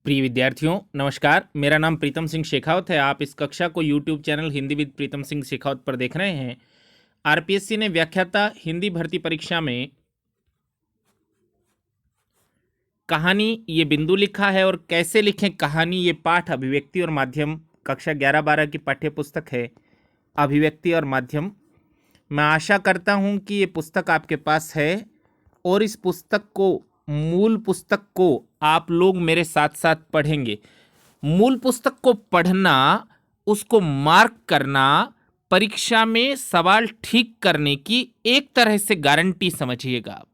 प्रिय विद्यार्थियों नमस्कार। मेरा नाम प्रीतम सिंह शेखावत है। आप इस कक्षा को YouTube channel Hindi with Pritam Singh Shekhawat पर देख रहे हैं। आरपीएससी ने व्याख्याता हिंदी भर्ती परीक्षा में कहानी ये बिंदु लिखा है और कैसे लिखें कहानी ये पाठ अभिव्यक्ति और माध्यम कक्षा 11-12 की पाठ्य पुस्तक है अभिव्यक्ति और माध्यम। मैं आशा करता हूँ कि ये पुस्तक आपके पास है और इस पुस्तक को मूल पुस्तक को आप लोग मेरे साथ साथ पढ़ेंगे। मूल पुस्तक को पढ़ना, उसको मार्क करना, परीक्षा में सवाल ठीक करने की एक तरह से गारंटी समझिएगा आप।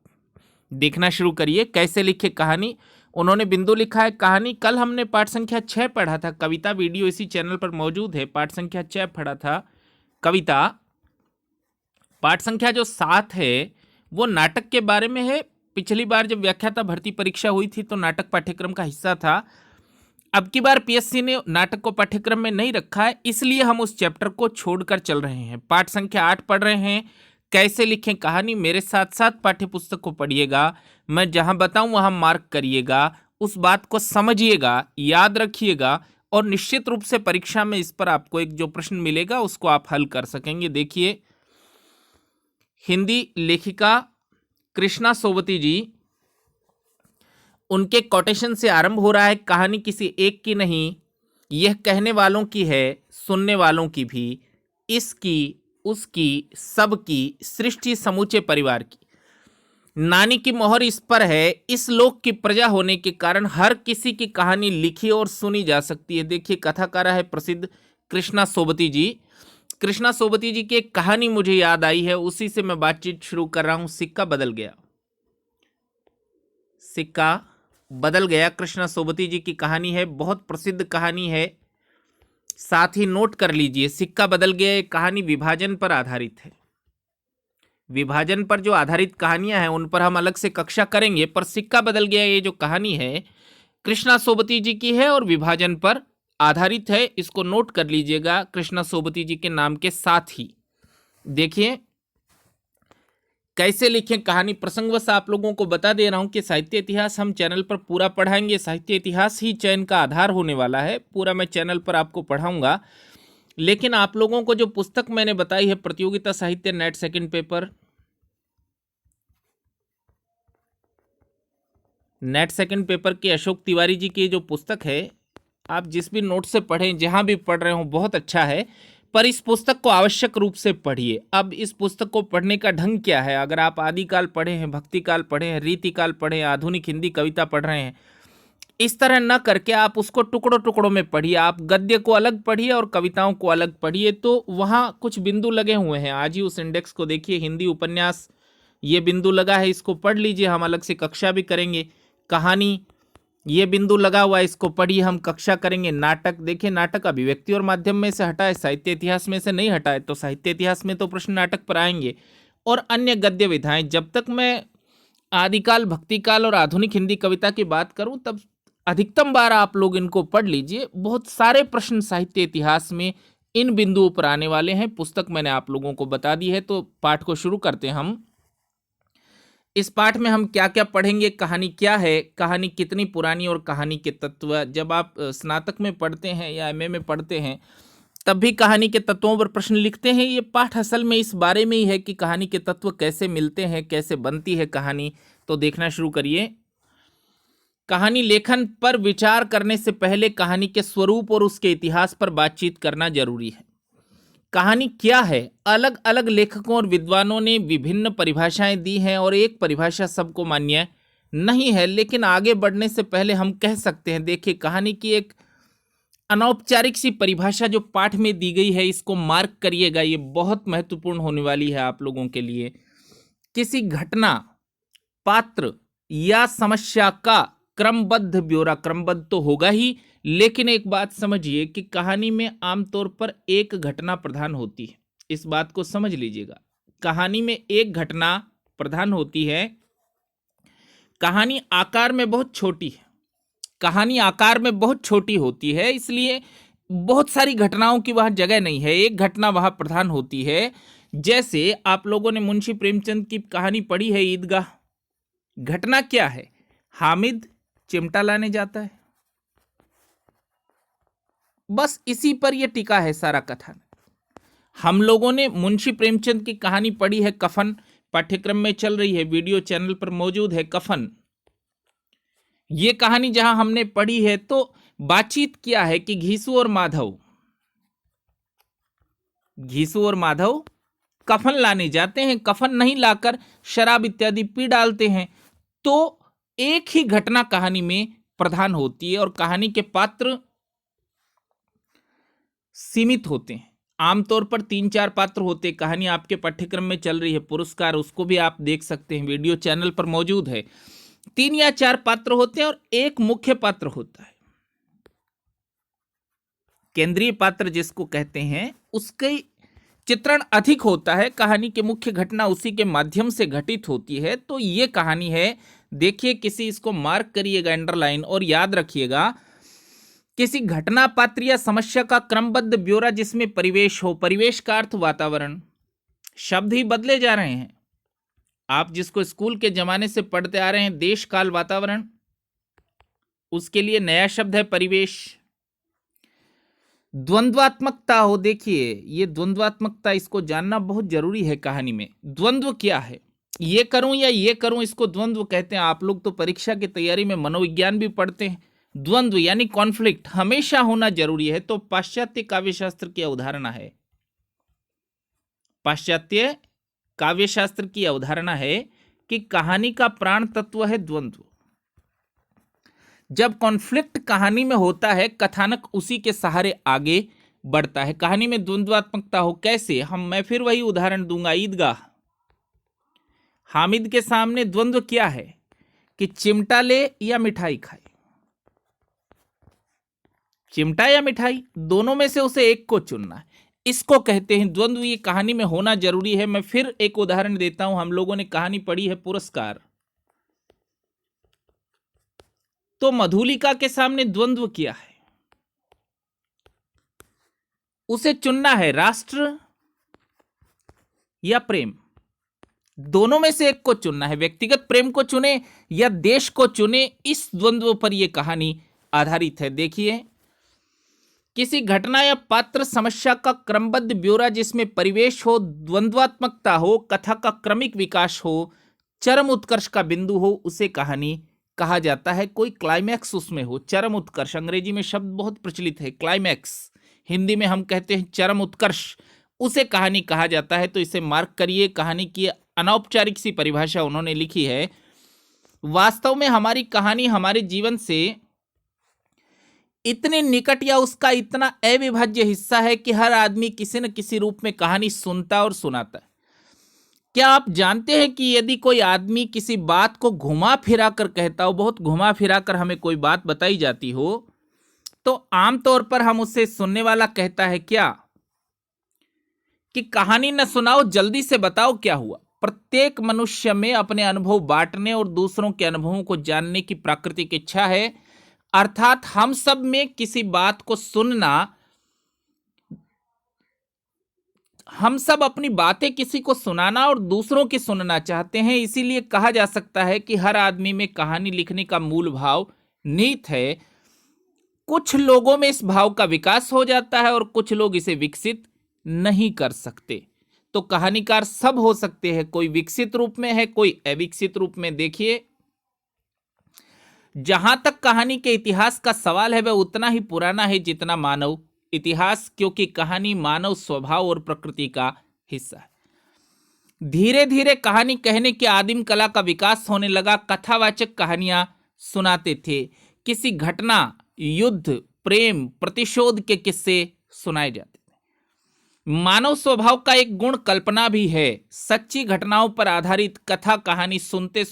देखना शुरू करिए कैसे लिखे कहानी। उन्होंने बिंदु लिखा है कहानी। कल हमने पाठ संख्या 6 पढ़ा था। कविता वीडियो इसी चैनल पर मौजूद है। पाठ संख्या 6 पढ़ा था कविता। पाठ संख्या जो 7 है वो नाटक के बारे में है। पिछली बार जब व्याख्याता भर्ती परीक्षा हुई थी तो नाटक पाठ्यक्रम का हिस्सा था। अब की बार पीएससी ने नाटक को पाठ्यक्रम में नहीं रखा है, इसलिए हम उस चैप्टर को छोड़कर चल रहे हैं। पाठ संख्या 8 पढ़ रहे हैं कैसे लिखें कहानी। मेरे साथ साथ पाठ्य पुस्तक को पढ़िएगा। मैं जहां बताऊं वहां मार्क करिएगा, उस बात को समझिएगा, याद रखिएगा और निश्चित रूप से परीक्षा में इस पर आपको एक जो प्रश्न मिलेगा उसको आप हल कर सकेंगे। देखिए, हिंदी लेखिका कृष्णा सोबती जी, उनके कोटेशन से आरंभ हो रहा है। कहानी किसी एक की नहीं, यह कहने वालों की है, सुनने वालों की भी, इसकी, उसकी, सबकी, सृष्टि समूचे परिवार की। नानी की मोहर इस पर है, इस लोक की प्रजा होने के कारण हर किसी की कहानी लिखी और सुनी जा सकती है। देखिए, कथाकारा है प्रसिद्ध कृष्णा सोबती जी। कृष्णा सोबती जी की एक कहानी मुझे याद आई है, उसी से मैं बातचीत शुरू कर रहा हूं। सिक्का बदल गया। सिक्का बदल गया कृष्णा सोबती जी की कहानी है, बहुत प्रसिद्ध कहानी है। साथ ही नोट कर लीजिए, सिक्का बदल गया एक कहानी विभाजन पर आधारित है। विभाजन पर जो आधारित कहानियां हैं उन पर हम अलग से कक्षा करेंगे, पर सिक्का बदल गया ये जो कहानी है कृष्णा सोबती जी की है और विभाजन पर आधारित है। इसको नोट कर लीजिएगा कृष्णा सोबती जी के नाम के साथ ही। देखिए कैसे लिखें कहानी। प्रसंगवश आप लोगों को बता दे रहा हूं कि साहित्य इतिहास हम चैनल पर पूरा पढ़ाएंगे। साहित्य इतिहास ही चयन का आधार होने वाला है। पूरा मैं चैनल पर आपको पढ़ाऊंगा। लेकिन आप लोगों को जो पुस्तक मैंने बताई है प्रतियोगिता साहित्य net second paper, net second paper के अशोक तिवारी जी की जो पुस्तक है, आप जिस भी नोट से पढ़ें, जहां भी पढ़ रहे हो, बहुत अच्छा है, पर इस पुस्तक को आवश्यक रूप से पढ़िए। अब इस पुस्तक को पढ़ने का ढंग क्या है? अगर आप आदिकाल पढ़े हैं, भक्तिकाल पढ़े हैं, रीतिकाल पढ़े हैं, आधुनिक हिंदी कविता पढ़ रहे हैं, इस तरह न करके आप उसको टुकड़ों टुकड़ों में पढ़िए। आप गद्य को अलग पढ़िए और कविताओं को अलग पढ़िए, तो वहाँ कुछ बिंदु लगे हुए हैं। आज ही उस इंडेक्स को देखिए, हिंदी उपन्यास ये बिंदु लगा है, इसको पढ़ लीजिए। हम अलग से कक्षा भी करेंगे। कहानी ये बिंदु लगा हुआ है, इसको पढ़िए, हम कक्षा करेंगे। नाटक देखिए, नाटक अभिव्यक्ति और माध्यम में से हटा है, साहित्य इतिहास में से नहीं हटा है, तो साहित्य इतिहास में तो प्रश्न नाटक पर आएंगे। और अन्य गद्य विधाएं। जब तक मैं आदिकाल, भक्तिकाल और आधुनिक हिंदी कविता की बात करूं, तब अधिकतम बार आप लोग इनको पढ़ लीजिए। बहुत सारे प्रश्न साहित्य इतिहास में इन बिंदुओं पर आने वाले हैं। पुस्तक मैंने आप लोगों को बता दी है, तो पाठ को शुरू करते हैं हम। इस पाठ में हम क्या क्या पढ़ेंगे? कहानी क्या है, कहानी कितनी पुरानी और कहानी के तत्व। जब आप स्नातक में पढ़ते हैं या एमए में पढ़ते हैं तब भी कहानी के तत्वों पर प्रश्न लिखते हैं। ये पाठ असल में इस बारे में ही है कि कहानी के तत्व कैसे मिलते हैं, कैसे बनती है कहानी। तो देखना शुरू करिए। कहानी लेखन पर विचार करने से पहले कहानी के स्वरूप और उसके इतिहास पर बातचीत करना जरूरी है। कहानी क्या है? अलग अलग लेखकों और विद्वानों ने विभिन्न परिभाषाएं दी हैं और एक परिभाषा सबको मान्य नहीं है, लेकिन आगे बढ़ने से पहले हम कह सकते हैं। देखिए, कहानी की एक अनौपचारिक सी परिभाषा जो पाठ में दी गई है, इसको मार्क करिएगा, ये बहुत महत्वपूर्ण होने वाली है आप लोगों के लिए। किसी घटना, पात्र या समस्या का क्रमबद्ध ब्यौरा, क्रमबद्ध तो होगा ही, लेकिन एक बात समझिए कि कहानी में आमतौर पर एक घटना प्रधान होती है। इस बात को समझ लीजिएगा, कहानी में एक घटना प्रधान होती है। कहानी आकार में बहुत छोटी है, कहानी आकार में बहुत छोटी होती है, इसलिए बहुत सारी घटनाओं की वहां जगह नहीं है, एक घटना वहां प्रधान होती है। जैसे आप लोगों ने मुंशी प्रेमचंद की कहानी पढ़ी है, ईदगाह। घटना क्या है? हामिद चिमटा लाने जाता है, बस इसी पर यह टिका है सारा कथन। हम लोगों ने मुंशी प्रेमचंद की कहानी पढ़ी है कफन, पाठ्यक्रम में चल रही है, वीडियो चैनल पर मौजूद है कफन। ये कहानी जहां हमने पढ़ी है तो बातचीत किया है कि घीसू और माधव कफन लाने जाते हैं, कफन नहीं लाकर शराब इत्यादि पी डालते हैं। तो एक ही घटना कहानी में प्रधान होती है और कहानी के पात्र सीमित होते हैं। आमतौर पर 3-4 पात्र होते। कहानी आपके पाठ्यक्रम में चल रही है पुरस्कार, उसको भी आप देख सकते हैं, वीडियो चैनल पर मौजूद है। 3 या 4 पात्र होते हैं और एक मुख्य पात्र होता है। केंद्रीय पात्र जिसको कहते हैं, उसके चित्रण अधिक होता है, कहानी की मुख्य घटना उसी के माध्यम से घटित होती है। तो ये कहानी है, देखिए किसी, इसको मार्क करिएगा अंडरलाइन और याद रखिएगा, किसी घटना, पात्र या समस्या का क्रमबद्ध ब्यौरा जिसमें परिवेश हो। परिवेश का अर्थ वातावरण। शब्द ही बदले जा रहे हैं। आप जिसको स्कूल के जमाने से पढ़ते आ रहे हैं, देश काल वातावरण, उसके लिए नया शब्द है परिवेश। द्वंद्वात्मकता हो, देखिए ये द्वंद्वात्मकता, इसको जानना बहुत जरूरी है कहानी में। द्वंद्व क्या है, ये करूं या ये करूं, इसको द्वंद्व कहते हैं। आप लोग तो परीक्षा की तैयारी में मनोविज्ञान भी पढ़ते हैं। द्वंद्व यानी कॉन्फ्लिक्ट हमेशा होना जरूरी है। तो पाश्चात्य काव्यशास्त्र की अवधारणा है, पाश्चात्य काव्यशास्त्र की अवधारणा है कि कहानी का प्राण तत्व है द्वंद्व। जब कॉन्फ्लिक्ट कहानी में होता है, कथानक उसी के सहारे आगे बढ़ता है। कहानी में द्वंद्वात्मकता हो कैसे, मैं फिर वही उदाहरण दूंगा, ईदगाह। हामिद के सामने द्वंद्व क्या है कि चिमटा ले या मिठाई खाए। चिमटा या मिठाई, दोनों में से उसे एक को चुनना है, इसको कहते हैं द्वंद्व। ये कहानी में होना जरूरी है। मैं फिर एक उदाहरण देता हूं, हम लोगों ने कहानी पढ़ी है पुरस्कार। तो मधुलिका के सामने द्वंद्व क्या है, उसे चुनना है राष्ट्र या प्रेम। दोनों में से एक को चुनना है, व्यक्तिगत प्रेम को चुने या देश को चुने। इस द्वंद्व पर यह कहानी आधारित है। देखिए, किसी घटना या पात्र समस्या का क्रमबद्ध ब्यौरा जिसमें परिवेश हो, द्वंद्वात्मकता हो, कथा का क्रमिक विकास हो, चरम उत्कर्ष का बिंदु हो, उसे कहानी कहा जाता है। कोई क्लाइमैक्स उसमें हो, चरम उत्कर्ष, अंग्रेजी में शब्द बहुत प्रचलित है क्लाइमैक्स, हिंदी में हम कहते हैं चरम उत्कर्ष, उसे कहानी कहा जाता है। तो इसे मार्क करिए। कहानी की अनौपचारिक सी परिभाषा उन्होंने लिखी है, वास्तव में हमारी कहानी हमारे जीवन से इतने निकट या उसका इतना अविभाज्य हिस्सा है कि हर आदमी किसी न किसी रूप में कहानी सुनता और सुनाता है। क्या आप जानते हैं कि यदि कोई आदमी किसी बात को घुमा फिरा कर कहता हो, बहुत घुमा फिरा कर हमें कोई बात बताई जाती हो, तो आमतौर पर हम उससे सुनने वाला कहता है क्या कि कहानी न सुनाओ, जल्दी से बताओ क्या हुआ। प्रत्येक मनुष्य में अपने अनुभव बांटने और दूसरों के अनुभवों को जानने की प्राकृतिक इच्छा है। अर्थात हम सब में किसी बात को सुनना, हम सब अपनी बातें किसी को सुनाना और दूसरों की सुनना चाहते हैं। इसीलिए कहा जा सकता है कि हर आदमी में कहानी लिखने का मूल भाव निहित है। कुछ लोगों में इस भाव का विकास हो जाता है और कुछ लोग इसे विकसित नहीं कर सकते। तो कहानीकार सब हो सकते हैं, कोई विकसित रूप में है, कोई अविकसित रूप में। देखिए, जहां तक कहानी के इतिहास का सवाल है, वह उतना ही पुराना है जितना मानव इतिहास, क्योंकि कहानी मानव स्वभाव और प्रकृति का हिस्सा है। धीरे धीरे कहानी कहने की आदिम कला का विकास होने लगा। कथावाचक कहानियां सुनाते थे, किसी घटना, युद्ध, प्रेम, प्रतिशोध के किस्से सुनाए जाते थे। मानव स्वभाव का एक गुण कल्पना भी है। सच्ची घटनाओं पर आधारित कथा कहानी सुनाते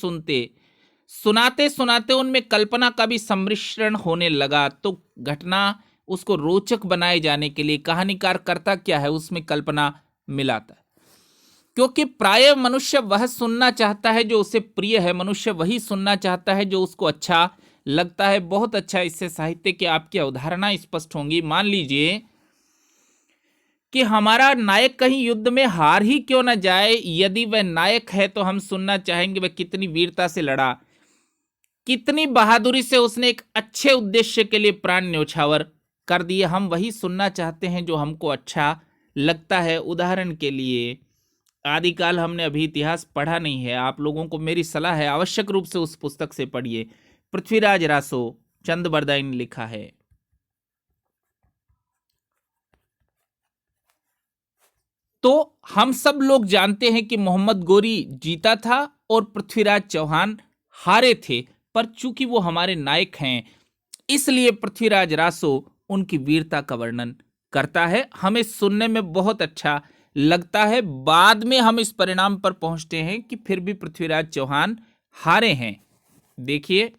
सुनाते उनमें कल्पना का भी सम्मिश्रण होने लगा। तो घटना, उसको रोचक बनाए जाने के लिए कहानीकार करता क्या है, उसमें कल्पना मिलाता है। क्योंकि प्रायः मनुष्य वह सुनना चाहता है जो उसे प्रिय है, मनुष्य वही सुनना चाहता है जो उसको अच्छा लगता है। बहुत अच्छा, इससे साहित्य की आपकी अवधारणा स्पष्ट होंगी। मान लीजिए कि हमारा नायक कहीं युद्ध में हार ही क्यों न जाए, यदि वह नायक है तो हम सुनना चाहेंगे वह कितनी वीरता से लड़ा, कितनी बहादुरी से उसने एक अच्छे उद्देश्य के लिए प्राण न्यौछावर कर दिए। हम वही सुनना चाहते हैं जो हमको अच्छा लगता है। उदाहरण के लिए आदिकाल हमने अभी इतिहास पढ़ा नहीं है, आप लोगों को मेरी सलाह है आवश्यक रूप से उस पुस्तक से पढ़िए। पृथ्वीराज रासो, चंद बरदाई ने लिखा है। तो हम सब लोग जानते हैं कि मोहम्मद गोरी जीता था और पृथ्वीराज चौहान हारे थे, पर चूंकि वो हमारे नायक हैं इसलिए पृथ्वीराज रासो उनकी वीरता का वर्णन करता है। हमें सुनने में बहुत अच्छा लगता है, बाद में हम इस परिणाम पर पहुंचते हैं कि फिर भी पृथ्वीराज चौहान हारे हैं। देखिए,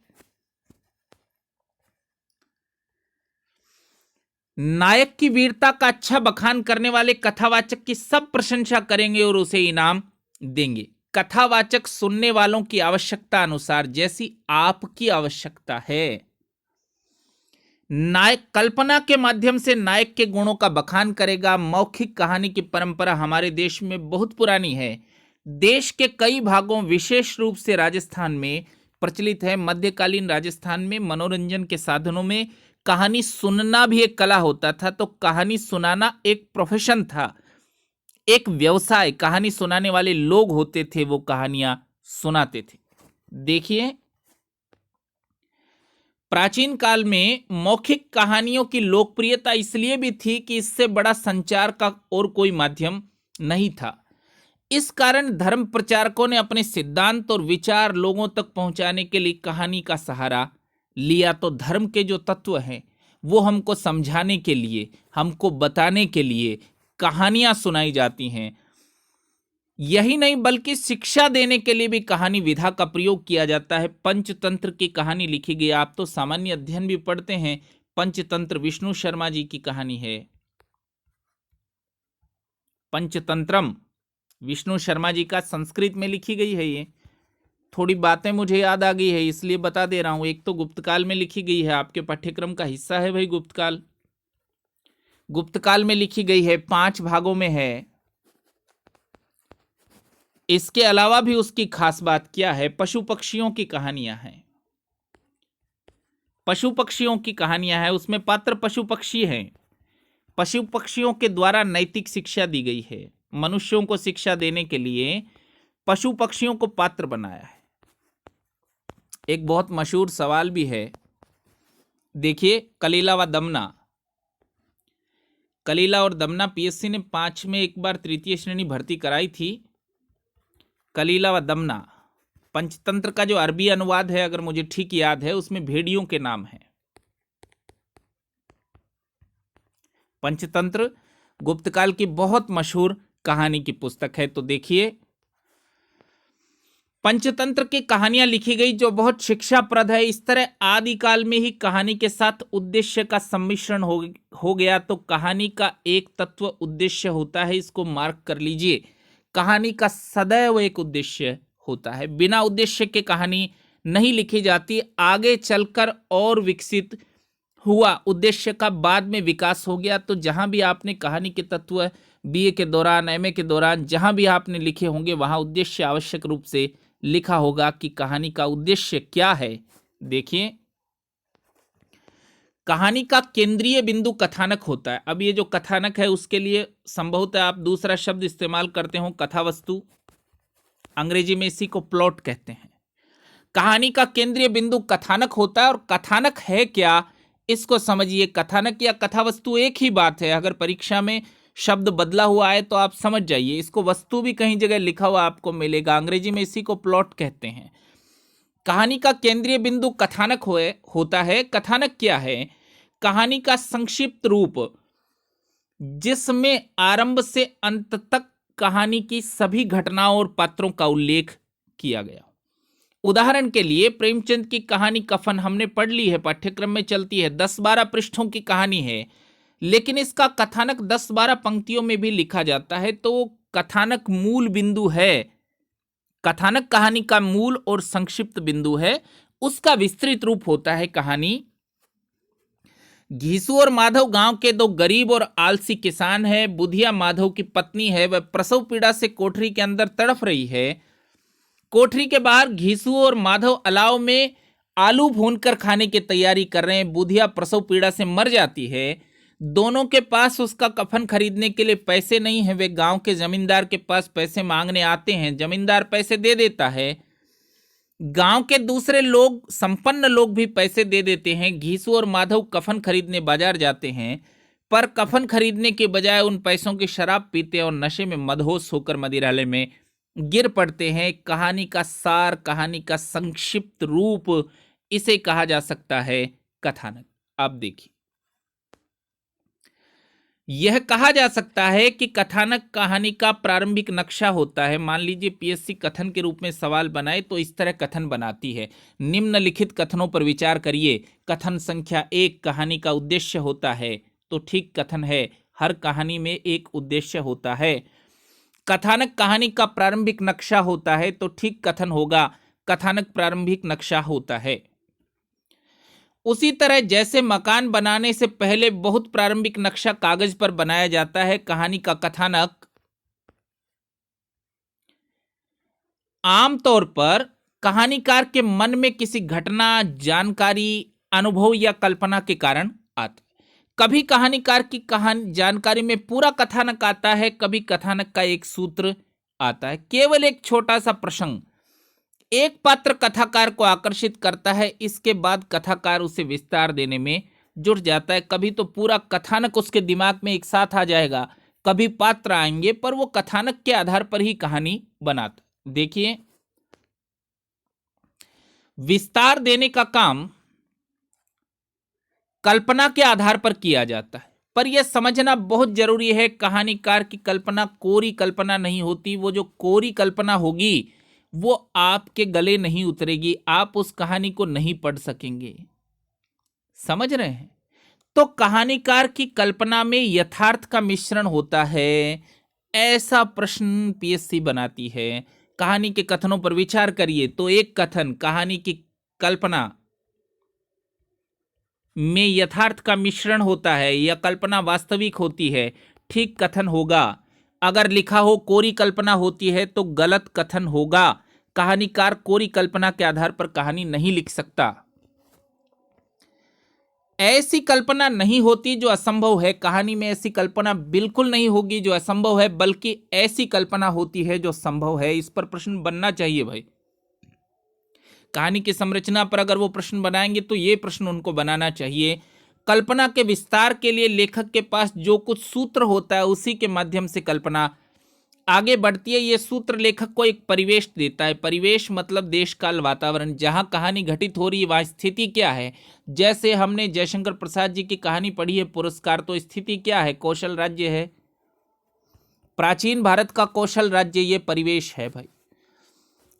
नायक की वीरता का अच्छा बखान करने वाले कथावाचक की सब प्रशंसा करेंगे और उसे इनाम देंगे। कथावाचक सुनने वालों की आवश्यकता अनुसार, जैसी आपकी आवश्यकता है, नायक कल्पना के माध्यम से नायक के गुणों का बखान करेगा। मौखिक कहानी की परंपरा हमारे देश में बहुत पुरानी है। देश के कई भागों, विशेष रूप से राजस्थान में प्रचलित है। मध्यकालीन राजस्थान में मनोरंजन के साधनों में कहानी सुनना भी एक कला होता था। तो कहानी सुनाना एक प्रोफेशन था, एक व्यवसाय। कहानी सुनाने वाले लोग होते थे, वो कहानियां सुनाते थे। देखिए, प्राचीन काल में मौखिक कहानियों की लोकप्रियता इसलिए भी थी कि इससे बड़ा संचार का और कोई माध्यम नहीं था। इस कारण धर्म प्रचारकों ने अपने सिद्धांत और विचार लोगों तक पहुंचाने के लिए कहानी का सहारा लिया। तो धर्म के जो तत्व हैं वो हमको समझाने के लिए, हमको बताने के लिए कहानियां सुनाई जाती हैं। यही नहीं बल्कि शिक्षा देने के लिए भी कहानी विधा का प्रयोग किया जाता है। पंचतंत्र की कहानी लिखी गई, आप तो सामान्य अध्ययन भी पढ़ते हैं। पंचतंत्र विष्णु शर्मा जी की कहानी है। पंचतंत्रम विष्णु शर्मा जी का संस्कृत में लिखी गई है। ये थोड़ी बातें मुझे याद आ गई है इसलिए बता दे रहा हूं। एक तो गुप्तकाल में लिखी गई है, आपके पाठ्यक्रम का हिस्सा है भाई गुप्तकाल। गुप्तकाल में लिखी गई है, 5 भागों में है। इसके अलावा भी उसकी खास बात क्या है, पशु पक्षियों की कहानियां हैं। पशु पक्षियों की कहानियां हैं, उसमें पात्र पशु पक्षी हैं। पशु पक्षियों के द्वारा नैतिक शिक्षा दी गई है। मनुष्यों को शिक्षा देने के लिए पशु पक्षियों को पात्र बनाया है। एक बहुत मशहूर सवाल भी है, देखिए, कलीला व दमना। कलीला और दमना पीएससी ने 5 में एक बार तृतीय श्रेणी भर्ती कराई थी। कलीला व दमना पंचतंत्र का जो अरबी अनुवाद है, अगर मुझे ठीक याद है, उसमें भेड़ियों के नाम है। पंचतंत्र गुप्तकाल की बहुत मशहूर कहानी की पुस्तक है। तो देखिए, पंचतंत्र की कहानियां लिखी गई जो बहुत शिक्षाप्रद है। इस तरह आदिकाल में ही कहानी के साथ उद्देश्य का सम्मिश्रण हो गया। तो कहानी का एक तत्व उद्देश्य होता है, इसको मार्क कर लीजिए। कहानी का सदैव एक उद्देश्य होता है, बिना उद्देश्य के कहानी नहीं लिखी जाती। आगे चलकर और विकसित हुआ, उद्देश्य का बाद में विकास हो गया। तो जहां भी आपने कहानी के तत्व बीए के दौरान, एमए के दौरान जहां भी आपने लिखे होंगे, वहां उद्देश्य आवश्यक रूप से लिखा होगा कि कहानी का उद्देश्य क्या है। देखिए, कहानी का केंद्रीय बिंदु कथानक होता है। अब ये जो कथानक है उसके लिए संभवतः आप दूसरा शब्द इस्तेमाल करते हो, कथावस्तु। अंग्रेजी में इसी को प्लॉट कहते हैं। कहानी का केंद्रीय बिंदु कथानक होता है। और कथानक है क्या, इसको समझिए। कथानक या कथावस्तु एक ही बात है। अगर परीक्षा में शब्द बदला हुआ है तो आप समझ जाइए। इसको वस्तु भी कहीं जगह लिखा हुआ आपको मिलेगा, अंग्रेजी में इसी को प्लॉट कहते हैं। कहानी का केंद्रीय बिंदु कथानक होता है। कथानक क्या है, कहानी का संक्षिप्त रूप जिसमें आरंभ से अंत तक कहानी की सभी घटनाओं और पात्रों का उल्लेख किया गया। उदाहरण के लिए प्रेमचंद की कहानी कफन हमने पढ़ ली है, पाठ्यक्रम में चलती है। 10-12 पृष्ठों की कहानी है, लेकिन इसका कथानक 10-12 पंक्तियों में भी लिखा जाता है। तो कथानक मूल बिंदु है। कथानक कहानी का मूल और संक्षिप्त बिंदु है। उसका विस्तृत रूप होता है कहानी। घीसू और माधव गांव के 2 गरीब और आलसी किसान है। बुधिया माधव की पत्नी है, वह प्रसव पीड़ा से कोठरी के अंदर तड़फ रही है। कोठरी के बाहर घीसू और माधव अलाव में आलू भूनकर खाने की तैयारी कर रहे हैं, बुधिया प्रसव पीड़ा से मर जाती है। दोनों के पास उसका कफन खरीदने के लिए पैसे नहीं है, वे गांव के जमींदार के पास पैसे मांगने आते हैं, जमींदार पैसे दे देता है। गांव के दूसरे लोग, संपन्न लोग भी पैसे दे देते हैं। घीसू और माधव कफन खरीदने बाजार जाते हैं, पर कफन खरीदने के बजाय उन पैसों की शराब पीते और नशे में मदहोश होकर मदिरालय में गिर पड़ते हैं। कहानी का सार, कहानी का संक्षिप्त रूप, इसे कहा जा सकता है कथानक। आप देखिए, यह कहा जा सकता है कि कथानक कहानी का प्रारंभिक नक्शा होता है। मान लीजिए पीएससी कथन के रूप में सवाल बनाए तो इस तरह कथन बनाती है। निम्नलिखित कथनों पर विचार करिए। कथन संख्या 1, कहानी का उद्देश्य होता है, तो ठीक कथन है। हर कहानी में एक उद्देश्य होता है। कथानक कहानी का प्रारंभिक नक्शा होता है, तो ठीक कथन होगा। कथानक प्रारंभिक नक्शा होता है। उसी तरह जैसे मकान बनाने से पहले बहुत प्रारंभिक नक्शा कागज पर बनाया जाता है, कहानी का कथानक आमतौर पर कहानीकार के मन में किसी घटना, जानकारी, अनुभव या कल्पना के कारण आता है। कभी कहानीकार की कहानी जानकारी में पूरा कथानक आता है, कभी कथानक का एक सूत्र आता है। केवल एक छोटा सा प्रसंग एक पात्र कथाकार को आकर्षित करता है, इसके बाद कथाकार उसे विस्तार देने में जुट जाता है। कभी तो पूरा कथानक उसके दिमाग में एक साथ आ जाएगा, कभी पात्र आएंगे, पर वो कथानक के आधार पर ही कहानी बनाता। देखिए, विस्तार देने का काम कल्पना के आधार पर किया जाता है, पर यह समझना बहुत जरूरी है, कहानीकार की कल्पना कोरी कल्पना नहीं होती। वो जो कोरी कल्पना होगी वो आपके गले नहीं उतरेगी, आप उस कहानी को नहीं पढ़ सकेंगे। समझ रहे हैं? तो कहानीकार की कल्पना में यथार्थ का मिश्रण होता है, ऐसा प्रश्न पीएससी बनाती है। कहानी के कथनों पर विचार करिए, तो एक कथन कहानी की कल्पना में यथार्थ का मिश्रण होता है या कल्पना वास्तविक होती है, ठीक कथन होगा। अगर लिखा हो कोरी कल्पना होती है तो गलत कथन होगा। कहानीकार कोरी कल्पना के आधार पर कहानी नहीं लिख सकता। ऐसी कल्पना नहीं होती जो असंभव है, कहानी में ऐसी कल्पना बिल्कुल नहीं होगी जो असंभव है, बल्कि ऐसी कल्पना होती है जो संभव है। इस पर प्रश्न बनना चाहिए भाई। कहानी की संरचना पर अगर वो प्रश्न बनाएंगे तो ये प्रश्न उनको बनाना चाहिए। कल्पना के विस्तार के लिए लेखक के पास जो कुछ सूत्र होता है उसी के माध्यम से कल्पना आगे बढ़ती है। ये सूत्र लेखक को एक परिवेश देता है। परिवेश मतलब देश काल वातावरण, जहां कहानी घटित हो रही है वहां स्थिति क्या है। जैसे हमने जयशंकर प्रसाद जी की कहानी पढ़ी है पुरस्कार, तो स्थिति क्या है? कौशल राज्य है, प्राचीन भारत का कौशल राज्य, ये परिवेश है भाई।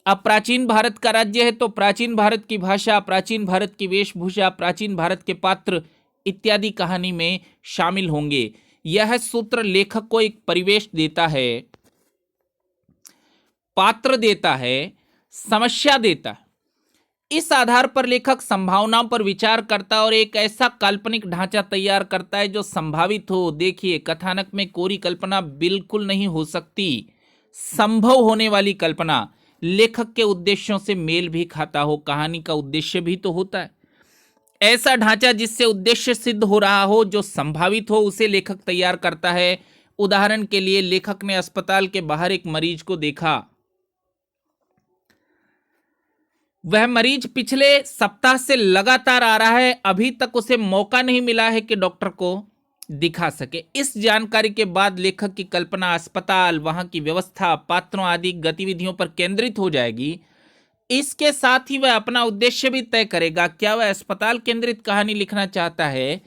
अब प्राचीन भारत का राज्य है तो प्राचीन भारत की भाषा, प्राचीन भारत की वेशभूषा, प्राचीन भारत के पात्र इत्यादि कहानी में शामिल होंगे। यह सूत्र लेखक को एक परिवेश देता है, पात्र देता है, समस्या देता है। इस आधार पर लेखक संभावनाओं पर विचार करता है और एक ऐसा काल्पनिक ढांचा तैयार करता है जो संभावित हो। देखिए, कथानक में कोरी कल्पना बिल्कुल नहीं हो सकती। संभव होने वाली कल्पना लेखक के उद्देश्यों से मेल भी खाता हो। कहानी का उद्देश्य भी तो होता है। ऐसा ढांचा जिससे उद्देश्य सिद्ध हो रहा हो, जो संभावित हो, उसे लेखक तैयार करता है। उदाहरण के लिए, लेखक ने अस्पताल के बाहर एक मरीज को देखा। वह मरीज पिछले सप्ताह से लगातार आ रहा है, अभी तक उसे मौका नहीं मिला है कि डॉक्टर को दिखा सके। इस जानकारी के बाद लेखक की कल्पना अस्पताल, वहां की व्यवस्था, पात्रों आदि गतिविधियों पर केंद्रित हो जाएगी। इसके साथ ही वह अपना उद्देश्य भी तय करेगा। क्या वह अस्पताल केंद्रित कहानी लिखना चाहता है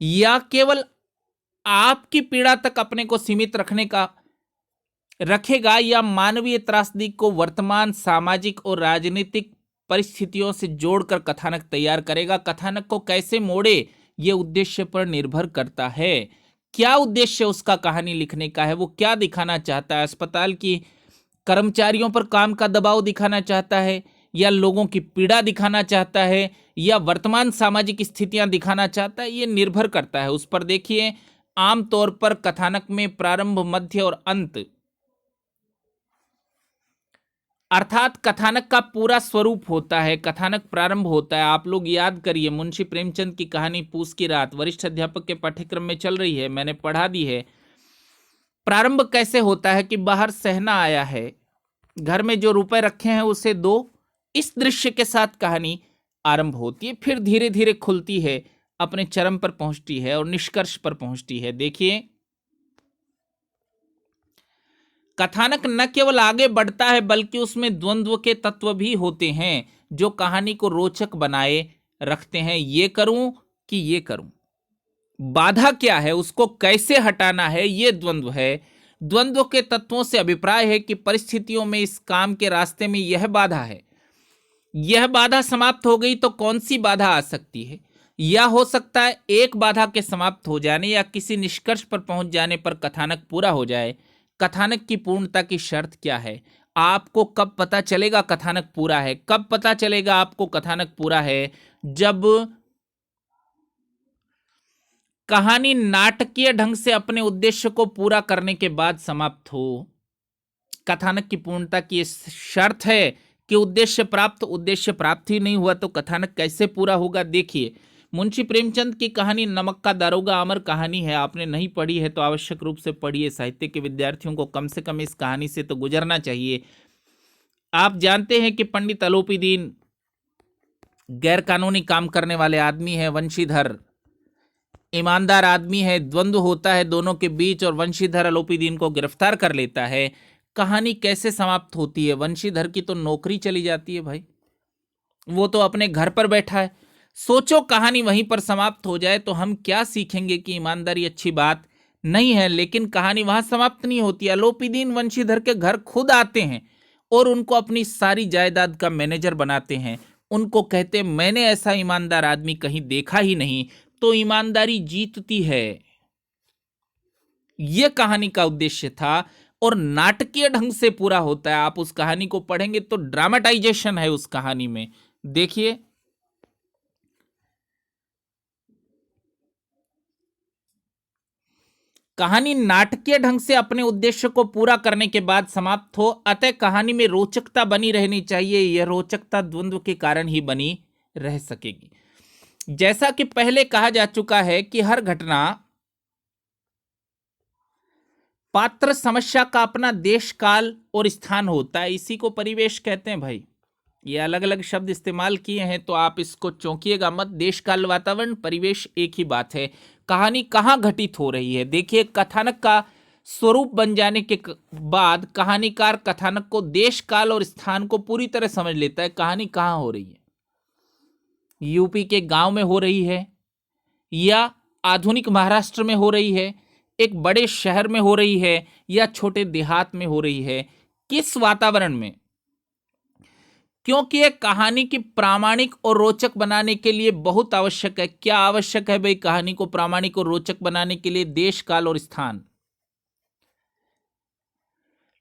या केवल आपकी पीड़ा तक अपने को सीमित रखेगा, या मानवीय त्रासदी को वर्तमान सामाजिक और राजनीतिक परिस्थितियों से जोड़कर कथानक तैयार करेगा। कथानक को कैसे मोड़े, यह उद्देश्य पर निर्भर करता है। क्या उद्देश्य उसका कहानी लिखने का है, वो क्या दिखाना चाहता है? अस्पताल की कर्मचारियों पर काम का दबाव दिखाना चाहता है, या लोगों की पीड़ा दिखाना चाहता है, या वर्तमान सामाजिक स्थितियां दिखाना चाहता है? ये निर्भर करता है उस पर। देखिए, आमतौर पर कथानक में प्रारंभ, मध्य और अंत अर्थात कथानक का पूरा स्वरूप होता है, कथानक प्रारंभ होता है। आप लोग याद करिए, मुंशी प्रेमचंद की कहानी पूस की रात वरिष्ठ अध्यापक के पाठ्यक्रम में चल रही है, मैंने पढ़ा दी है। प्रारंभ कैसे होता है कि बाहर सहना आया है, घर में जो रुपए रखे हैं उसे दो, इस दृश्य के साथ कहानी आरंभ होती है, फिर धीरे धीरे खुलती है, अपने चरम पर पहुंचती है और निष्कर्ष पर पहुंचती है। देखिए, कथानक न केवल आगे बढ़ता है बल्कि उसमें द्वंद्व के तत्व भी होते हैं जो कहानी को रोचक बनाए रखते हैं। ये करूं कि ये करूं, बाधा क्या है, उसको कैसे हटाना है, ये द्वंद्व है। द्वंद्व के तत्वों से अभिप्राय है कि परिस्थितियों में इस काम के रास्ते में यह बाधा है, यह बाधा समाप्त हो गई तो कौन सी बाधा आ सकती है। या हो सकता है एक बाधा के समाप्त हो जाने या किसी निष्कर्ष पर पहुंच जाने पर कथानक पूरा हो जाए। कथानक की पूर्णता की शर्त क्या है? आपको कब पता चलेगा कथानक पूरा है? कब पता चलेगा आपको कथानक पूरा है? जब कहानी नाटकीय ढंग से अपने उद्देश्य को पूरा करने के बाद समाप्त हो। कथानक की पूर्णता की शर्त है कि उद्देश्य प्राप्त ही नहीं हुआ तो कथानक कैसे पूरा होगा। देखिए, मुंशी प्रेमचंद की कहानी नमक का दारोगा अमर कहानी है। आपने नहीं पढ़ी है तो आवश्यक रूप से पढ़िए। साहित्य के विद्यार्थियों को कम से कम इस कहानी से तो गुजरना चाहिए। आप जानते हैं कि पंडित अलोपीदीन गैर कानूनी काम करने वाले आदमी है, वंशीधर ईमानदार आदमी है। द्वंद्व होता है दोनों के बीच और वंशीधर अलोपीदीन को गिरफ्तार कर लेता है। कहानी कैसे समाप्त होती है? वंशीधर की तो नौकरी चली जाती है भाई, वो तो अपने घर पर बैठा है। सोचो कहानी वहीं पर समाप्त हो जाए तो हम क्या सीखेंगे कि ईमानदारी अच्छी बात नहीं है। लेकिन कहानी वहां समाप्त नहीं होती। अलोपीदीन वंशीधर के घर खुद आते हैं और उनको अपनी सारी जायदाद का मैनेजर बनाते हैं। उनको कहते, मैंने ऐसा ईमानदार आदमी कहीं देखा ही नहीं। तो ईमानदारी जीतती है, यह कहानी का उद्देश्य था और नाटकीय ढंग से पूरा होता है। आप उस कहानी को पढ़ेंगे तो ड्रामेटाइजेशन है उस कहानी में। देखिए, कहानी नाटकीय ढंग से अपने उद्देश्य को पूरा करने के बाद समाप्त हो, अतः कहानी में रोचकता बनी रहनी चाहिए। यह रोचकता द्वंद्व के कारण ही बनी रह सकेगी। जैसा कि पहले कहा जा चुका है कि हर घटना पात्र समस्या का अपना देश काल और स्थान होता है, इसी को परिवेश कहते हैं भाई। ये अलग अलग शब्द इस्तेमाल किए हैं तो आप इसको चौंकिएगा मत। देश काल वातावरण परिवेश एक ही बात है। कहानी कहाँ घटित हो रही है? देखिए, कथानक का स्वरूप बन जाने के बाद कहानीकार कथानक को देश काल और स्थान को पूरी तरह समझ लेता है। कहानी कहाँ हो रही है? यूपी के गांव में हो रही है या आधुनिक महाराष्ट्र में हो रही है, एक बड़े शहर में हो रही है या छोटे देहात में हो रही है? किस वातावरण में? क्योंकि यह कहानी की प्रामाणिक और रोचक बनाने के लिए बहुत आवश्यक है। क्या आवश्यक है भाई कहानी को प्रामाणिक और रोचक बनाने के लिए? देश काल और स्थान,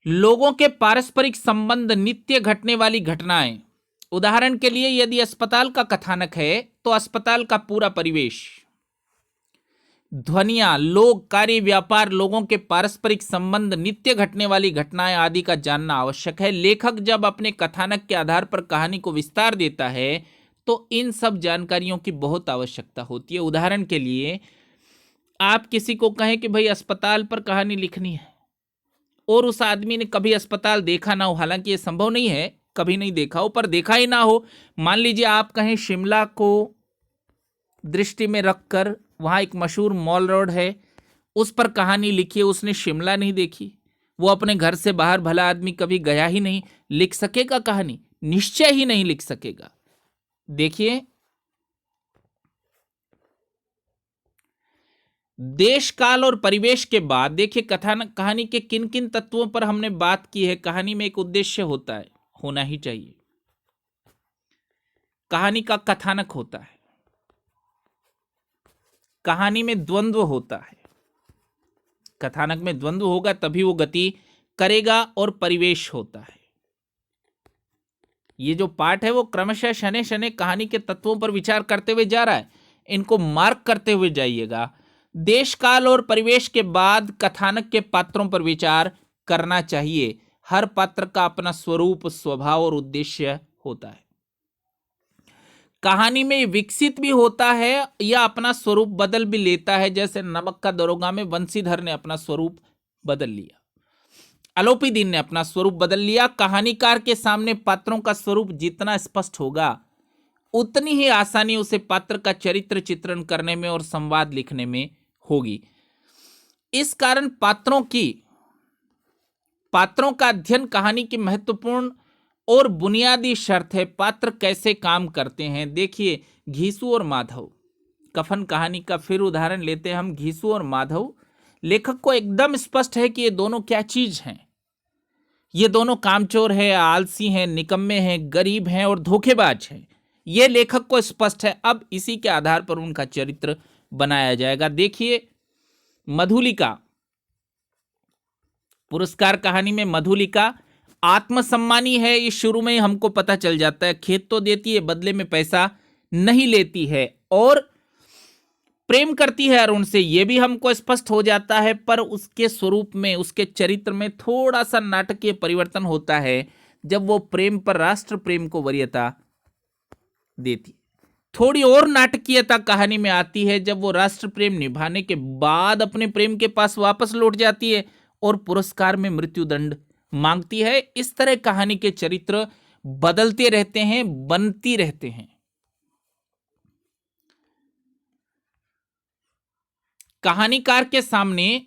लोगों के पारस्परिक संबंध, नित्य घटने वाली घटनाएं। उदाहरण के लिए यदि अस्पताल का कथानक है तो अस्पताल का पूरा परिवेश, ध्वनियां, लोग, कार्य, व्यापार, लोगों के पारस्परिक संबंध, नित्य घटने वाली घटनाएं आदि का जानना आवश्यक है। लेखक जब अपने कथानक के आधार पर कहानी को विस्तार देता है तो इन सब जानकारियों की बहुत आवश्यकता होती है। उदाहरण के लिए आप किसी को कहें कि भाई अस्पताल पर कहानी लिखनी है और उस आदमी ने कभी अस्पताल देखा ना हो, हालांकि ये संभव नहीं है, कभी नहीं देखा हो, पर देखा ही ना हो। मान लीजिए आप कहें शिमला को दृष्टि में रखकर वहाँ एक मशहूर मॉल रोड है, उस पर कहानी लिखी है। उसने शिमला नहीं देखी, वो अपने घर से बाहर भला आदमी कभी गया ही नहीं, लिख सकेगा कहानी? निश्चय ही नहीं लिख सकेगा। देखिए, देश काल और परिवेश के बाद देखिए कहानी के किन किन तत्वों पर हमने बात की है। कहानी में एक उद्देश्य होता है, होना ही चाहिए। कहानी का कथानक होता है, कहानी में द्वंद्व होता है। कथानक में द्वंद्व होगा तभी वो गति करेगा और परिवेश होता है। ये जो पाठ है वो क्रमशः शने शने कहानी के तत्वों पर विचार करते हुए जा रहा है, इनको मार्क करते हुए जाइएगा। देश काल और परिवेश के बाद कथानक के पात्रों पर विचार करना चाहिए। हर पात्र का अपना स्वरूप, स्वभाव और उद्देश्य होता है। कहानी में विकसित भी होता है या अपना स्वरूप बदल भी लेता है, जैसे नमक का दरोगा में बंसीधर ने अपना स्वरूप बदल लिया, अलोपीदीन ने अपना स्वरूप बदल लिया। कहानीकार के सामने पात्रों का स्वरूप जितना स्पष्ट होगा उतनी ही आसानी उसे पात्र का चरित्र चित्रण करने में और संवाद लिखने में होगी। इस कारण पात्रों का अध्ययन कहानी की महत्वपूर्ण और बुनियादी शर्त है। पात्र कैसे काम करते हैं, देखिए घीसू और माधव, कफन कहानी का फिर उदाहरण लेते हैं हम। घीसू और माधव, लेखक को एकदम स्पष्ट है कि ये दोनों क्या चीज हैं। ये दोनों कामचोर हैं, आलसी हैं, निकम्मे हैं, गरीब हैं और धोखेबाज हैं। ये लेखक को स्पष्ट है। अब इसी के आधार पर उनका चरित्र बनाया जाएगा। देखिए मधुलिका, पुरस्कार कहानी में मधुलिका आत्मसम्मानी है, ये शुरू में ही हमको पता चल जाता है। खेत तो देती है, बदले में पैसा नहीं लेती है और प्रेम करती है अरुण से, ये भी हमको स्पष्ट हो जाता है। पर उसके स्वरूप में, उसके चरित्र में थोड़ा सा नाटकीय परिवर्तन होता है जब वो प्रेम पर राष्ट्र प्रेम को वरीयता देती। थोड़ी और नाटकीयता कहानी में आती है जब वो राष्ट्र प्रेम निभाने के बाद अपने प्रेम के पास वापस लौट जाती है और पुरस्कार में मृत्युदंड मांगती है। इस तरह कहानी के चरित्र बदलते रहते हैं, बनती रहते हैं। कहानीकार के सामने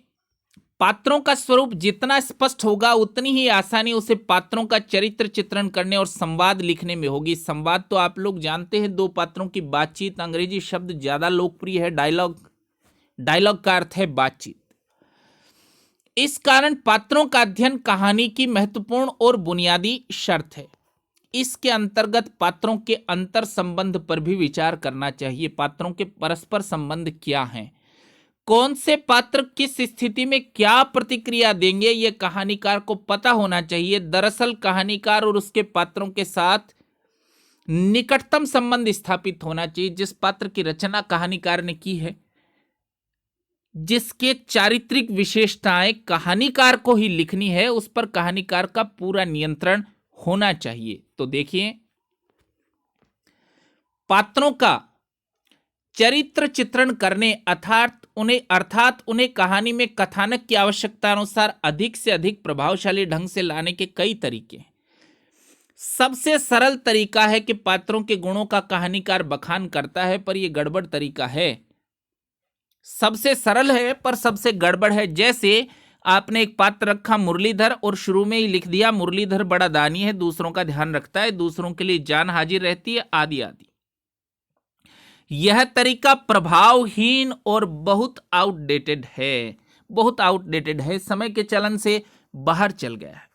पात्रों का स्वरूप जितना स्पष्ट होगा उतनी ही आसानी उसे पात्रों का चरित्र चित्रण करने और संवाद लिखने में होगी। संवाद तो आप लोग जानते हैं, दो पात्रों की बातचीत। अंग्रेजी शब्द ज्यादा लोकप्रिय है, डायलॉग का अर्थ है बातचीत। इस कारण पात्रों का अध्ययन कहानी की महत्वपूर्ण और बुनियादी शर्त है। इसके अंतर्गत पात्रों के अंतर संबंध पर भी विचार करना चाहिए। पात्रों के परस्पर संबंध क्या हैं, कौन से पात्र किस स्थिति में क्या प्रतिक्रिया देंगे, यह कहानीकार को पता होना चाहिए। दरअसल कहानीकार और उसके पात्रों के साथ निकटतम संबंध स्थापित होना चाहिए। जिस पात्र की रचना कहानीकार ने की है, जिसके चारित्रिक विशेषताएं कहानीकार को ही लिखनी है, उस पर कहानीकार का पूरा नियंत्रण होना चाहिए। तो देखिए, पात्रों का चरित्र चित्रण करने अर्थात उन्हें कहानी में कथानक की आवश्यकता अनुसार अधिक से अधिक प्रभावशाली ढंग से लाने के कई तरीके हैं। सबसे सरल तरीका है कि पात्रों के गुणों का कहानीकार बखान करता है, पर यह गड़बड़ तरीका है। सबसे सरल है पर सबसे गड़बड़ है। जैसे आपने एक पात्र रखा मुरलीधर और शुरू में ही लिख दिया मुरलीधर बड़ा दानी है, दूसरों का ध्यान रखता है, दूसरों के लिए जान हाजिर रहती है, आदि आदि। यह तरीका प्रभावहीन और बहुत आउटडेटेड है, समय के चलन से बाहर चल गया है।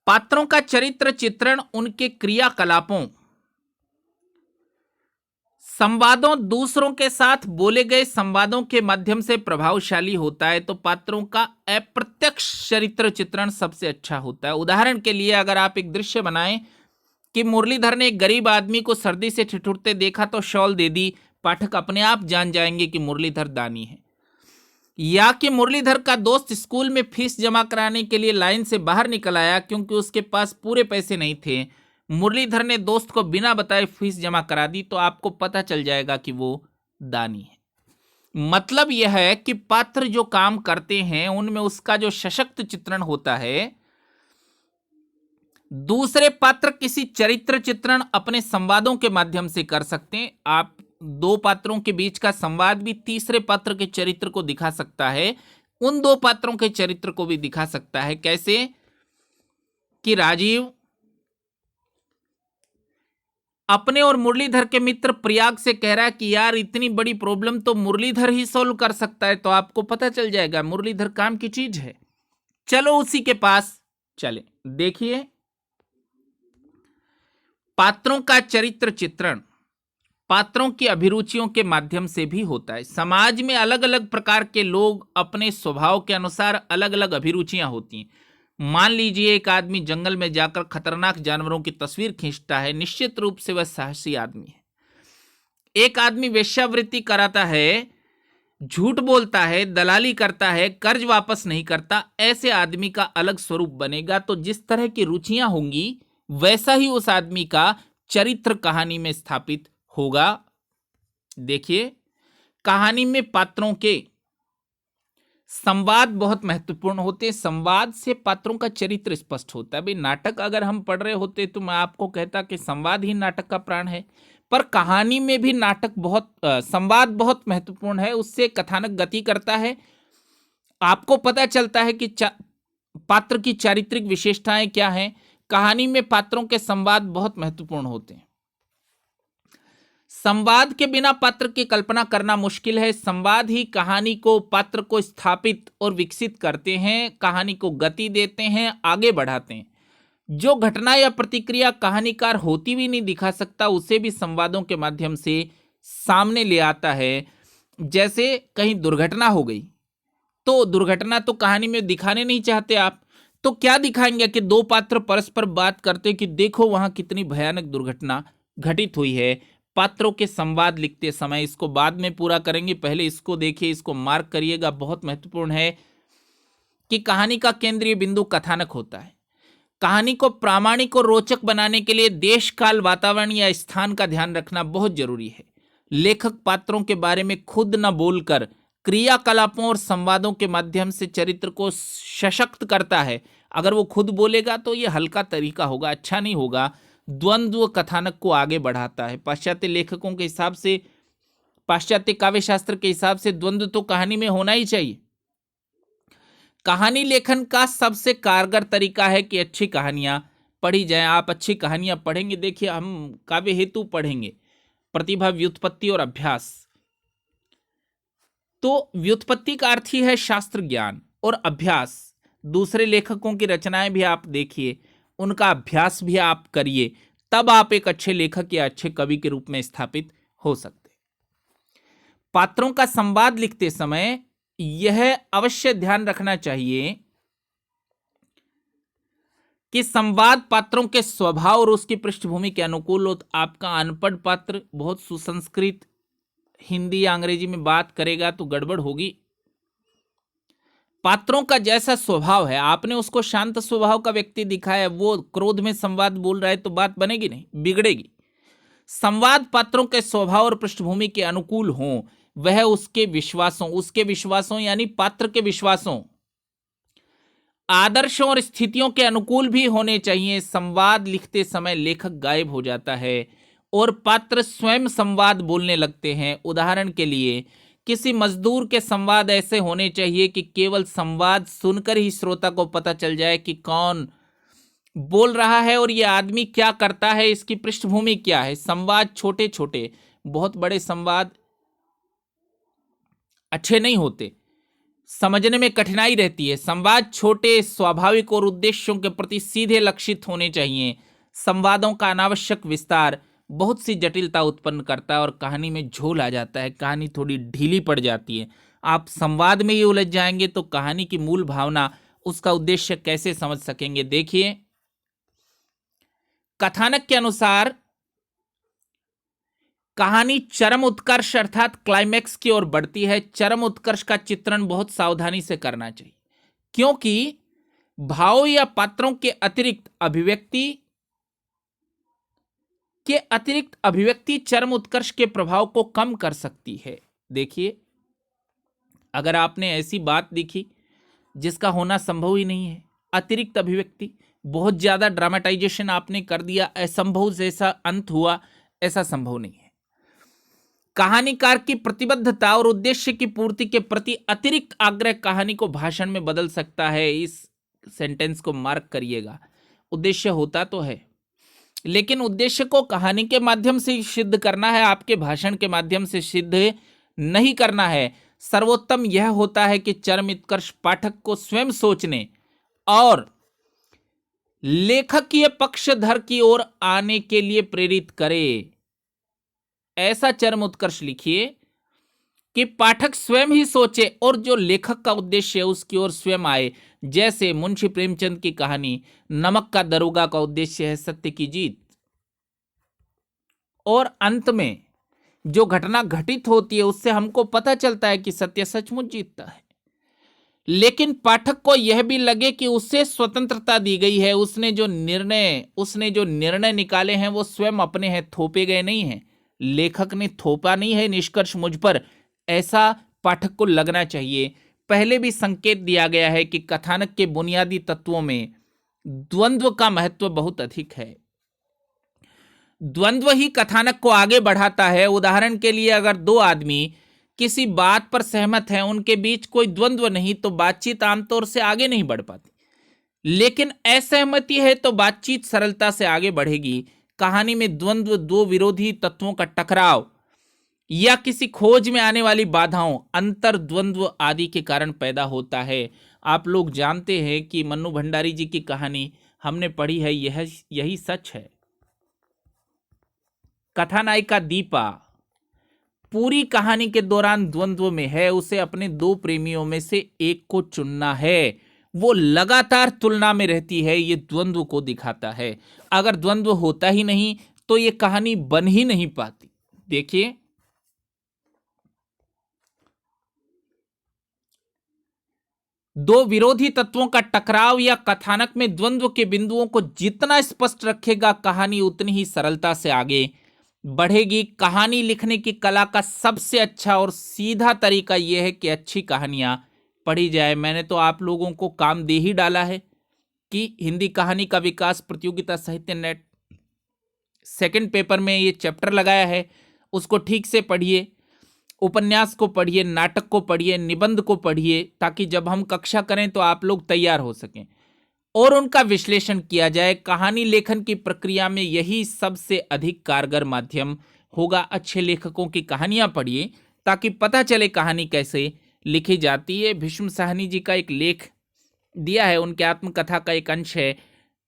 पात्रों का चरित्र चित्रण उनके क्रियाकलापों, संवादों, दूसरों के साथ बोले गए संवादों के माध्यम से प्रभावशाली होता है। तो पात्रों का अप्रत्यक्ष चरित्र चित्रण सबसे अच्छा होता है। उदाहरण के लिए अगर आप एक दृश्य बनाएं कि मुरलीधर ने एक गरीब आदमी को सर्दी से ठिठुरते देखा तो शॉल दे दी, पाठक अपने आप जान जाएंगे कि मुरलीधर दानी है। या कि मुरलीधर का दोस्त स्कूल में फीस जमा कराने के लिए लाइन से बाहर निकल आया क्योंकि उसके पास पूरे पैसे नहीं थे, मुरलीधर ने दोस्त को बिना बताए फीस जमा करा दी, तो आपको पता चल जाएगा कि वो दानी है। मतलब यह है कि पात्र जो काम करते हैं उनमें उसका जो सशक्त चित्रण होता है। दूसरे पात्र किसी चरित्र चित्रण अपने संवादों के माध्यम से कर सकते हैं। आप दो पात्रों के बीच का संवाद भी तीसरे पात्र के चरित्र को दिखा सकता है, उन दो पात्रों के चरित्र को भी दिखा सकता है। कैसे कि राजीव अपने और मुरलीधर के मित्र प्रयाग से कह रहा है कि यार इतनी बड़ी प्रॉब्लम तो मुरलीधर ही सॉल्व कर सकता है, तो आपको पता चल जाएगा मुरलीधर काम की चीज है, चलो उसी के पास चले। देखिए, पात्रों का चरित्र चित्रण पात्रों की अभिरुचियों के माध्यम से भी होता है। समाज में अलग अलग प्रकार के लोग अपने स्वभाव के अनुसार अलग अलग अभिरुचियां होती हैं। मान लीजिए एक आदमी जंगल में जाकर खतरनाक जानवरों की तस्वीर खींचता है, निश्चित रूप से वह साहसी आदमी है। एक आदमी वेश्यावृत्ति कराता है, झूठ बोलता है, दलाली करता है, कर्ज वापस नहीं करता, ऐसे आदमी का अलग स्वरूप बनेगा। तो जिस तरह की रुचियां होंगी वैसा ही उस आदमी का चरित्र कहानी में स्थापित होगा। देखिए, कहानी में पात्रों के संवाद बहुत महत्वपूर्ण होते हैं। संवाद से पात्रों का चरित्र स्पष्ट होता है। भाई, नाटक अगर हम पढ़ रहे होते तो मैं आपको कहता कि संवाद ही नाटक का प्राण है, पर कहानी में भी संवाद बहुत महत्वपूर्ण है। उससे कथानक गति करता है, आपको पता चलता है कि पात्र की चारित्रिक विशेषताएं क्या हैं। कहानी में पात्रों के संवाद बहुत महत्वपूर्ण होते हैं। संवाद के बिना पात्र की कल्पना करना मुश्किल है। संवाद ही कहानी को, पात्र को स्थापित और विकसित करते हैं, कहानी को गति देते हैं, आगे बढ़ाते हैं। जो घटना या प्रतिक्रिया कहानीकार होती भी नहीं दिखा सकता, उसे भी संवादों के माध्यम से सामने ले आता है। जैसे कहीं दुर्घटना हो गई, तो दुर्घटना तो कहानी में दिखाने नहीं चाहते आप, तो क्या दिखाएंगे कि दो पात्र परस्पर बात करते कि देखो वहां कितनी भयानक दुर्घटना घटित हुई है। पात्रों के संवाद लिखते समय, इसको बाद में पूरा करेंगे, पहले इसको देखिए, इसको मार्क करिएगा, बहुत महत्वपूर्ण है कि कहानी का केंद्रीय बिंदु कथानक होता है। कहानी को प्रामाणिक और रोचक बनाने के लिए देश, काल, वातावरण या स्थान का ध्यान रखना बहुत जरूरी है। लेखक पात्रों के बारे में खुद न बोलकर क्रियाकलापों और संवादों के माध्यम से चरित्र को सशक्त करता है। अगर वो खुद बोलेगा तो ये हल्का तरीका होगा, अच्छा नहीं होगा। द्वंद्व कथानक को आगे बढ़ाता है। पाश्चात्य लेखकों के हिसाब से, पाश्चात्य काव्य शास्त्र के हिसाब से द्वंद्व तो कहानी में होना ही चाहिए। कहानी लेखन का सबसे कारगर तरीका है कि अच्छी कहानियां पढ़ी जाएं। आप अच्छी कहानियां पढ़ेंगे, देखिए हम काव्य हेतु पढ़ेंगे प्रतिभा, व्युत्पत्ति और अभ्यास। तो व्युत्पत्ति का अर्थ ही है शास्त्र ज्ञान, और अभ्यास, दूसरे लेखकों की रचनाएं भी आप देखिए, उनका अभ्यास भी आप करिए, तब आप एक अच्छे लेखक या अच्छे कवि के रूप में स्थापित हो सकते। पात्रों का संवाद लिखते समय यह अवश्य ध्यान रखना चाहिए कि संवाद पात्रों के स्वभाव और उसकी पृष्ठभूमि के अनुकूल हो। आपका अनपढ़ पात्र बहुत सुसंस्कृत हिंदी या अंग्रेजी में बात करेगा तो गड़बड़ होगी। पात्रों का जैसा स्वभाव है, आपने उसको शांत स्वभाव का व्यक्ति दिखाया, वो क्रोध में संवाद बोल रहा है तो बात बनेगी नहीं, बिगड़ेगी। संवाद पात्रों के स्वभाव और पृष्ठभूमि के अनुकूल हो, वह उसके विश्वासों यानी पात्र के विश्वासों, आदर्शों और स्थितियों के अनुकूल भी होने चाहिए। संवाद लिखते समय लेखक गायब हो जाता है और पात्र स्वयं संवाद बोलने लगते हैं। उदाहरण के लिए, किसी मजदूर के संवाद ऐसे होने चाहिए कि केवल संवाद सुनकर ही श्रोता को पता चल जाए कि कौन बोल रहा है और यह आदमी क्या करता है, इसकी पृष्ठभूमि क्या है। संवाद छोटे छोटे, बहुत बड़े संवाद अच्छे नहीं होते, समझने में कठिनाई रहती है। संवाद छोटे, स्वाभाविक और उद्देश्यों के प्रति सीधे लक्षित होने चाहिए। संवादों का अनावश्यक विस्तार बहुत सी जटिलता उत्पन्न करता है और कहानी में झोल आ जाता है, कहानी थोड़ी ढीली पड़ जाती है। आप संवाद में ही उलझ जाएंगे तो कहानी की मूल भावना, उसका उद्देश्य कैसे समझ सकेंगे। देखिए, कथानक के अनुसार कहानी चरम उत्कर्ष अर्थात क्लाइमैक्स की ओर बढ़ती है। चरम उत्कर्ष का चित्रण बहुत सावधानी से करना चाहिए, क्योंकि भाव या पात्रों के अतिरिक्त अभिव्यक्ति चरम उत्कर्ष के प्रभाव को कम कर सकती है। देखिए, अगर आपने ऐसी बात देखी जिसका होना संभव ही नहीं है, अतिरिक्त अभिव्यक्ति, बहुत ज्यादा ड्रामेटाइजेशन आपने कर दिया, असंभव जैसा अंत हुआ, ऐसा संभव नहीं है। कहानीकार की प्रतिबद्धता और उद्देश्य की पूर्ति के प्रति अतिरिक्त आग्रह कहानी को भाषण में बदल सकता है। इस सेंटेंस को मार्क करिएगा। उद्देश्य होता तो है, लेकिन उद्देश्य को कहानी के माध्यम से सिद्ध करना है, आपके भाषण के माध्यम से सिद्ध नहीं करना है। सर्वोत्तम यह होता है कि चरम उत्कर्ष पाठक को स्वयं सोचने और लेखकीय पक्षधर की ओर आने के लिए प्रेरित करे। ऐसा चरम उत्कर्ष लिखिए कि पाठक स्वयं ही सोचे और जो लेखक का उद्देश्य है उसकी ओर स्वयं आए। जैसे मुंशी प्रेमचंद की कहानी नमक का दरोगा का उद्देश्य है सत्य की जीत, और अंत में जो घटना घटित होती है उससे हमको पता चलता है कि सत्य सचमुच जीतता है। लेकिन पाठक को यह भी लगे कि उसे स्वतंत्रता दी गई है, उसने जो निर्णय निकाले हैं वो स्वयं अपने हैं, थोपे गए नहीं हैं, लेखक ने थोपा नहीं है निष्कर्ष मुझ पर, ऐसा पाठक को लगना चाहिए। पहले भी संकेत दिया गया है कि कथानक के बुनियादी तत्वों में द्वंद्व का महत्व बहुत अधिक है। द्वंद्व ही कथानक को आगे बढ़ाता है। उदाहरण के लिए अगर दो आदमी किसी बात पर सहमत हैं, उनके बीच कोई द्वंद्व नहीं, तो बातचीत आमतौर से आगे नहीं बढ़ पाती। लेकिन असहमति है तो बातचीत सरलता से आगे बढ़ेगी। कहानी में द्वंद्व दो विरोधी तत्वों का टकराव या किसी खोज में आने वाली बाधाओं, अंतर द्वंद्व आदि के कारण पैदा होता है। आप लोग जानते हैं कि मन्नू भंडारी जी की कहानी हमने पढ़ी है, यही सच है। कथानायिका दीपा पूरी कहानी के दौरान द्वंद्व में है, उसे अपने दो प्रेमियों में से एक को चुनना है। वो लगातार तुलना में रहती है, ये द्वंद्व को दिखाता है। अगर द्वंद्व होता ही नहीं तो ये कहानी बन ही नहीं पाती। देखिए, दो विरोधी तत्वों का टकराव या कथानक में द्वंद्व के बिंदुओं को जितना स्पष्ट रखेगा, कहानी उतनी ही सरलता से आगे बढ़ेगी। कहानी लिखने की कला का सबसे अच्छा और सीधा तरीका यह है कि अच्छी कहानियां पढ़ी जाए। मैंने तो आप लोगों को काम दे ही डाला है कि हिंदी कहानी का विकास प्रतियोगिता साहित्य नेट सेकंड पेपर में ये चैप्टर लगाया है, उसको ठीक से पढ़िए। उपन्यास को पढ़िए, नाटक को पढ़िए, निबंध को पढ़िए, ताकि जब हम कक्षा करें तो आप लोग तैयार हो सकें और उनका विश्लेषण किया जाए। कहानी लेखन की प्रक्रिया में यही सबसे अधिक कारगर माध्यम होगा। अच्छे लेखकों की कहानियां पढ़िए ताकि पता चले कहानी कैसे लिखी जाती है। भीष्म साहनी जी का एक लेख दिया है, उनके आत्मकथा का एक अंश है,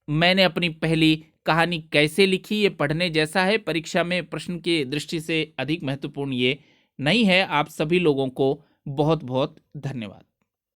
मैंने अपनी पहली कहानी कैसे लिखी। ये पढ़ने जैसा है, परीक्षा में प्रश्न की दृष्टि से अधिक महत्वपूर्ण ये नहीं है। आप सभी लोगों को बहुत बहुत धन्यवाद।